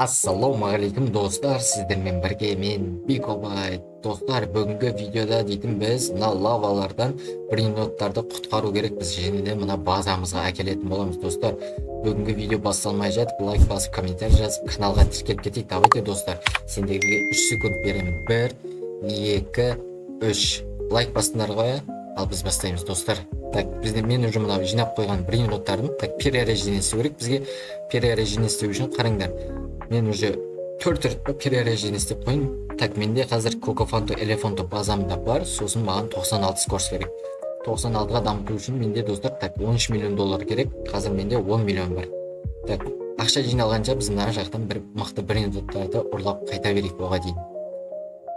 Ассалаумағалейкум достар, сіздермен бірге мен Бикобай. Достар, бүгінгі видеода дейтін біз мына лавалардан брейноттарды құтқару керек. Біз және де мына базамызға әкелетін боламыз. Достар, бүгінгі видео басталмай жатып, лайк басып, комментарий жазып, каналға тіркеліп кетейік. Давайте достар, сендерге 3 секунд беремін. 1, 2, 3. Лайк бастыңдар ғой, ал біз бастаймыз достар. Так, мен уже мына жинап қойған брейноттардың перерождение істеу керек. Бізге перерождение істеу үшін қараңдар. Мен уже 4 рет перерождение істеп қойын. Так, менде қазір Кокофанто Элефанто базамда бар, сосын маған 96 скорс керек. 96-ға дамыту үшін менде достар, так, 13 миллион доллар керек. Қазір менде 10 миллион бар. Так, ақша жиналғанша біз мына жақтан бір мықты брейноттарды ұрлап қайта берейік оға дейін.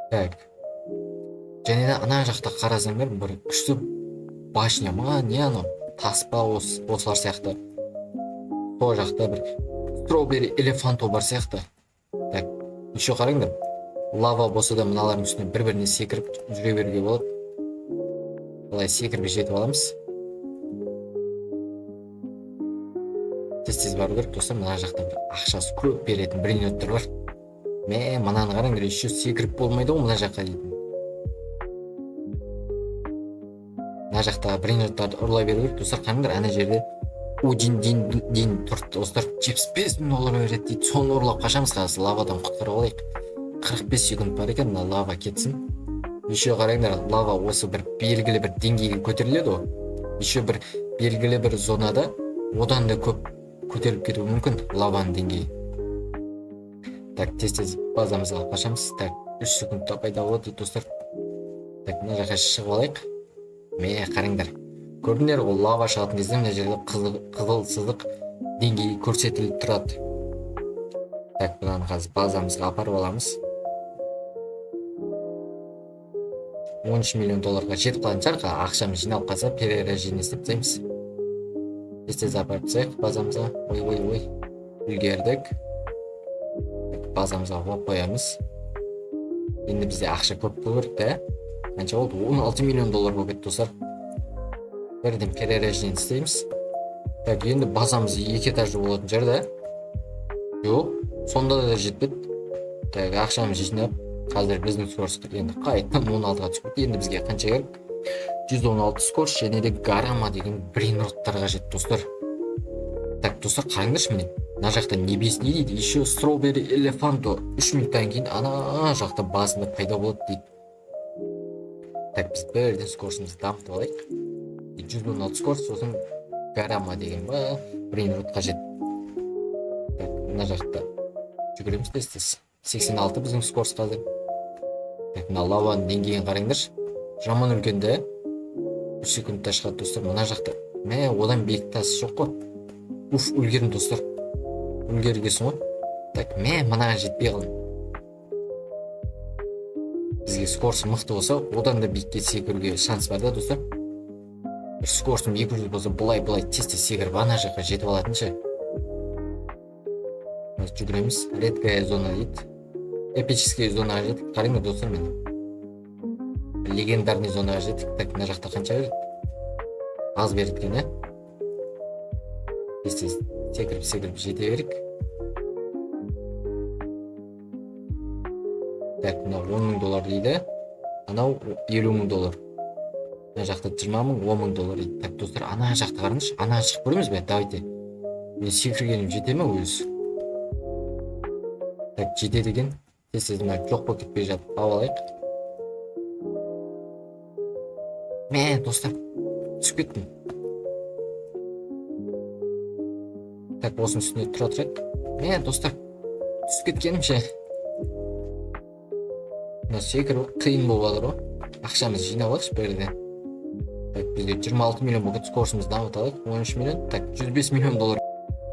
Так. Және де ана жақта қарасаңдар, бір күшті башня ма, не анау? Таспа осылар сияқты. Сол жақта бір Strawberry Elefanto бар сияқты. Так, еще қараңдар. Лава болса да мыналардың үстіне бір-біріне секіріп жүре беруге болады. Былай секіріп жетіп аламыз. Тез бару керек достар, мына жақта бір ақшасы көп беретін брейноттар бар. Мынаны қараңдар, еще секіріп болмайды ғой мына жаққа дейтін. Мына жақта брейноттарды ұрлай беру керек достар, қараңдар, ана жерде дин тұрды достар, 75 мың доллар береді дейді. Соны ұрлап қашамыз, қазір лавадан құтқарып алайық. 45 секунд бар екен, мына лава кетсін. Еще қараңдар, лава осы бір белгілі бір деңгейге көтеріледі ғой. Еще бір белгілі бір зонада одан да көп көтеріліп кетуі мүмкін лаваның деңгейі. Так, тез базамызға қашамыз. Так, 3 секундта пайда болады достар. Так, мына жаққа шығып алайық. Қараңдар. Көрдіңдер, ол лава шығатын кезде мына жерде қызыл сызық деңгейі көрсетіліп тұрады. Так, бұдан қазір базамызға апарып аламыз. 13 миллион долларға жетіп қалған шығар, ақшамыз жиналып қалса перерождение істеп тастаймыз. Тез апарып тастайық базамызға. Ой, үлгердік. Базамызға қойып қоямыз. Енді бізде ақша көп болу керек та. Қанша болды? 16 миллион доллар болып кетті достар. Бірден перерождение істейміз. Так, енді базамыз 2 этажды болатын жер да. Жоқ, сонда да жетпеді. Так, ақшамыз жинап, қазір біздің скорс енді қайтадан 16-ға түсіп, енді бізге қанша керек? 116 скорс және де гарама деген брейноттар қажет достар. Так, достар, қараңдаршы міне. Мына жақта небесный дейді, еще Strawberry Elefanto 3 минуттан кейін ана жақта базында пайда болады дейді. Так, біз бірден скорсымызды дамытып алайық. 116 скорс, сосын гарама деген ба брейнрот қажет. Так, мына жақта жүгіреміз тез. 86 біздің скорс қазір. Так, мына лаваның деңгейін қараңдаршы. Жаман үлкенде 3 секундта шығады достар. Мына жақта одан биік тас жоқ қой. Уф, үлгерім достар. Үлгергесін ғой. Так, мынаға жетпей қалдым. Бізге скорсы мықты болса, одан да биікке секіруге шанс бар да достар. Скорсым 200 болса, бұлай тез секіріп ана жаққа жетіп алатыншы. Жүгіреміз. Редкая зона дейді. Эпическая зонаға жеттік. Қараңдар достар, мен легендарный зонаға жеттік. Так, мына жақта қанша береді? Аз береді екен, тез секіріп жете берік. Так, мына 10 мың доллар дейді. Анау 50 мың доллар. Ана жақта 20 мың, 10 мың доллар дейді. Так, достар, ана жақта қараңызшы. Ана шығып көреміз бе? Давайте. Мен секіргенім жете ме өзі? Так, жетеді екен. Тез жоқ болып кетпей жатып алайық. Достар, түсіп кеттім. Так, осының үстіне тұра тұрайық. Достар, түсіп кеткенімше. Секіру қиын болып алыр ғой. Ақшамыз жинап алайықшы бірден. Так, бізде 26 миллион болып скорсымызды дамыта алайық. 13 миллион. Так, 105 миллион доллар.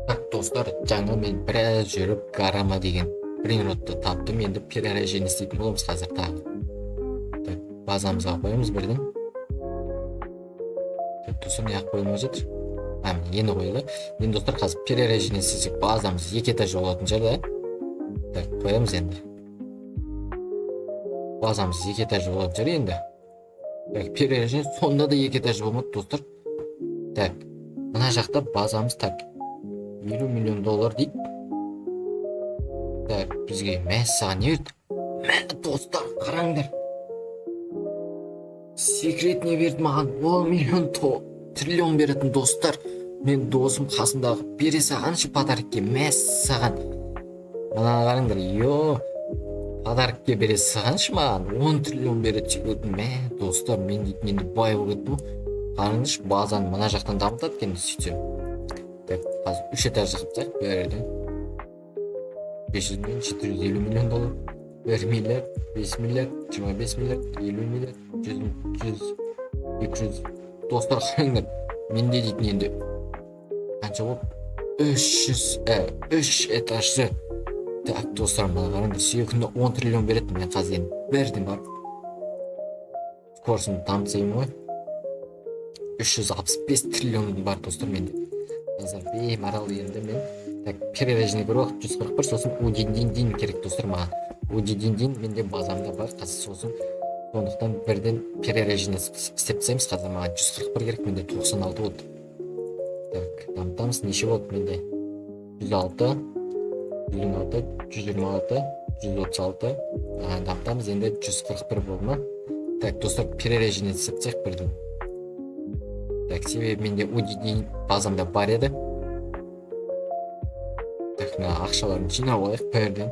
Так, достар, жаңа мен біраз жүріп гарама деген брейнротты таптым. Енді перерождение істейтін боламыз қазір тағы. Так, базамызға қоямыз бірден. Так, достар, неғып қойылмай жатыр? Енді қойылды. Енді достар, қазір перерождение істесек базамыз 2 этаж болатын жер да. Так, қоямыз енді. Базамыз 2 этаж болатын жер енді. Так, перерождение сонда да 2 этаж болмады достар. Так, мына жақта базамыз так 50 миллион доллар дейді. Так, бізге саған не берді? Достар, қараңдар. Секретіне берді маған 10 миллион триллион беретін достар. Мен досым қасымдағы бере сағаншы подарокке саған. Мына қараңдар, подарокке бере сағаншы маған 10 триллион береді секретін. Достар, мен дейтін енді бай болып кеттім. Қараңдаршы, базаны мына жақтан дамытады екен сөйтсем. Так, қазір 3 этаж қылсақ, берді 500 миллион, 750 миллион доллар, 1 миллиард, 5 миллиард, 25 миллиард, 50 миллиард, 100, 200. Достар, қараңдар, менде дейтін енді қанша болды? 3 этажды. Так, достар, мына қараңдар, секундына 10 триллион береді. Мен қазір енді бердім барып скорсын дамытсайым ғой. 365 триллион бар достар менде. Қазір беймарал енді мен так перережіне көріп 141, сосын удин керек достар маған. Удин менде базамда бар қазір, сосын сондықтан бірден перережіне істеп тастаймыз. Қазір маған 141 керек, менде 96 болды. Так, дамытамыз. Неше болды менде? 106, 116, 126, 136. Дамытамыз, енді 141 болды ма? Так, достар, перережіне істеп тастайық бірден. Так, себебі менде удин базамда бар еді. Так, ақшаларын жинап алайық бірден.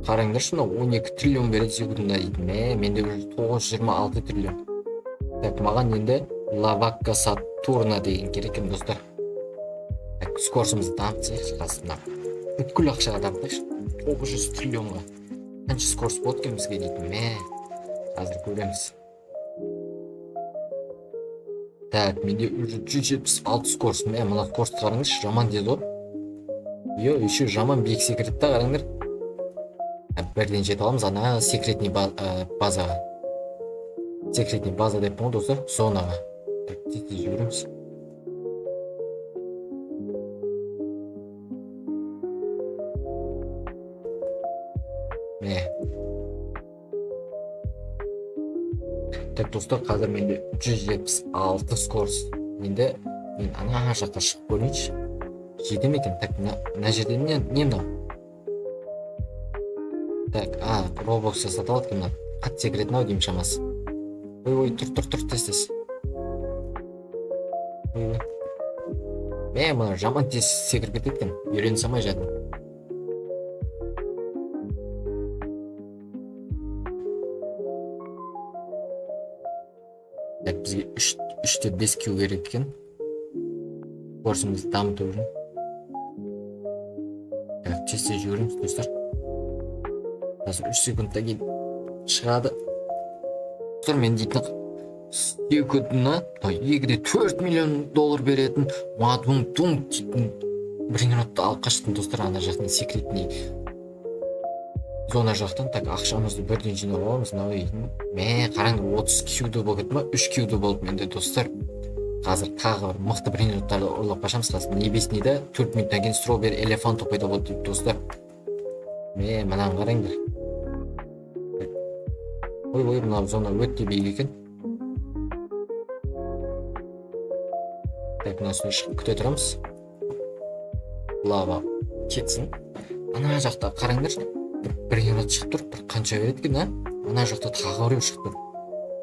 Қараңдаршы, 12 триллион береді секундына дейтін. Менде уже 926 триллион. Так, маған енді Лавакка Сатурна деген керек екен достар. Так, скорсымызды дамытсайық қасында. Бүткіл ақшаға дамытайықшы. 900 триллионға. Қанша скорс болды екен бізге дейтін. Қазір көреміз. Так, менде уже 176 скорс. Мына скорсты қараңдаршы, жаман деді ғой. Еще жаман биік секретті қараңдар. Бірден жет аламыз ана секретный базаға. Секретный база деп болды достар, зонаға. Так, тез жүреміз. Так, достар, қазір менде 176 скорс. Мен ана жаққа шығып көрейінші. Жеді ме екен? Так, мына жерде не мынау? Так, Roblox'та сатылады екен мына. Қатты секретін ау деймін шамасы. Тұр, тез. Мына жаман тез секіріп кетеді екен. Үйрене салмай жатым. Так, бізге 3-те 5 кеу керек екен. Скорсымызды дамыту үшін. Так, тез жүреміз достар. Қазір 3 секундта кейін шығады. Достар, мен дейтін секундына 2-де 4 миллион доллар беретін мадвун тунг дейтін бір минутта алып қаштым достар, ана жақтан секретный зона жақтан. Так, ақшамызды бірден жинап аламыз. Қараңдар, 30 кеуді болып ма? 3 кеуді болып менде достар. Қазір тағы бір мықты бір минуттарды ұрлап қашамыз. Қазір небесінейді 4 минуттан кейін стробер элефант пайда болды дейді достар. Мынаны қараңдар. Мына зона өтте биік екен. Так, мына үстіне шығып күте тұрамыз. Лава кетсін. Ана жақта қараңдар. Бір минут шығып тұр, бір қанша береді екен, ана жақта тағы біреу шығып тұр.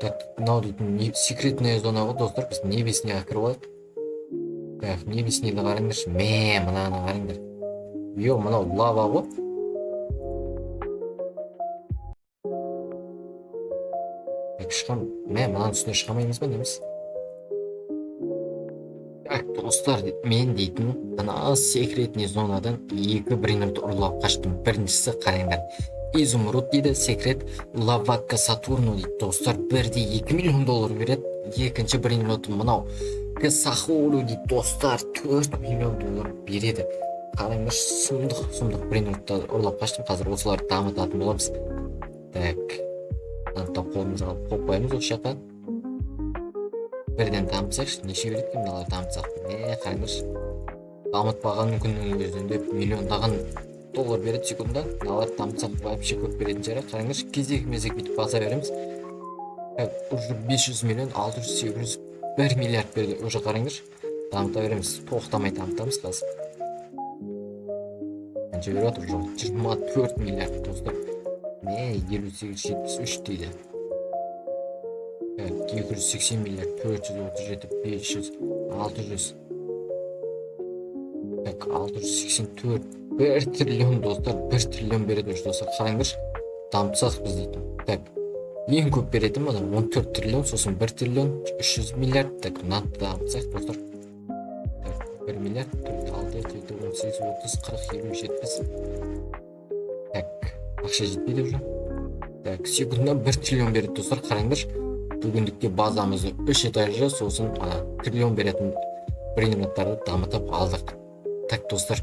Так, мынау дейтін секретная зона ғой достар, біз небесінеға кіріп алайық. Так, небесінейді қараңдаршы. Мынаны қараңдар. Мынау лава ғой. Так, мынаның үстіне шығамаймыз ба неміз? Так, достар, мен дейтін ана секретный зонадан 2 минут ұрлап қаштым. Біріншісі қараңдар. Изумруд дейді, секрет Лавакка Сатурну дейді достар, 1-де 2 миллион доллар береді. Екінші 1 минут мынау Ксахолу дейді достар, 4 миллион доллар береді. Қараңдар, сұмдық 1 минутта ұрлап қаштым. Қазір осыларды дамытатын боламыз. Так, антап қолымызға қойып қоямыз осы жаққа. Бірден дамытсақшы, неше береді екен мыналар дамытсақ? Қараңдаршы, дамытпаған күннің өзінде миллиондаған доллар береді секундда. Мыналар дамытсақ вообще көп беретін жері. Қараңдаршы, кезек бүйтіп баса береміз. Уже 500 миллион, 600, 800, 1 миллиард берді. Уже қараңдаршы, дамыта береміз. Тоқтамай дамытамыз қазір. қанша беріп жатыр уже 24 миллиард достар. Не 58-73 дейді. 280 миллиард, 437, 500, 600. 684, 1 триллион достар, 1 триллион береді достар. Қараңдаршы, дамытсақ біз дейтін. Так, ең көп беретін мына 14 триллион, сосын 1 триллион, 300 миллиард. Так, мынаны дамытсақ достар. 1 миллиард, 4, 6, 7, 18, 30, 40, 50, 70. Так, ақша жетпейді уже. Так, секундына 1 триллион береді достар. Қараңдаршы, бүгіндікке базамызды 3 этажды, сосын триллион беретін брейнроттарды дамытып алдық. Так достар,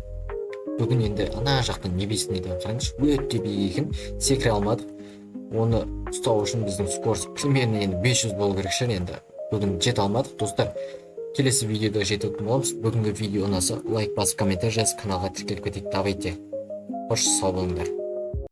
бүгін енді ана жақтан небесінеден қараңызшы, өте биік екен, секіре алмадық. Оны ұстау үшін біздің скорс примерно енді 500 болу керек шығар, енді бүгін жете алмадық достар. Келесі видеода жететін боламыз. Бүгінгі видео ұнаса лайк басып комментарий жазып каналға тіркеліп кетейік. Давайте. Қош сау болыңдар.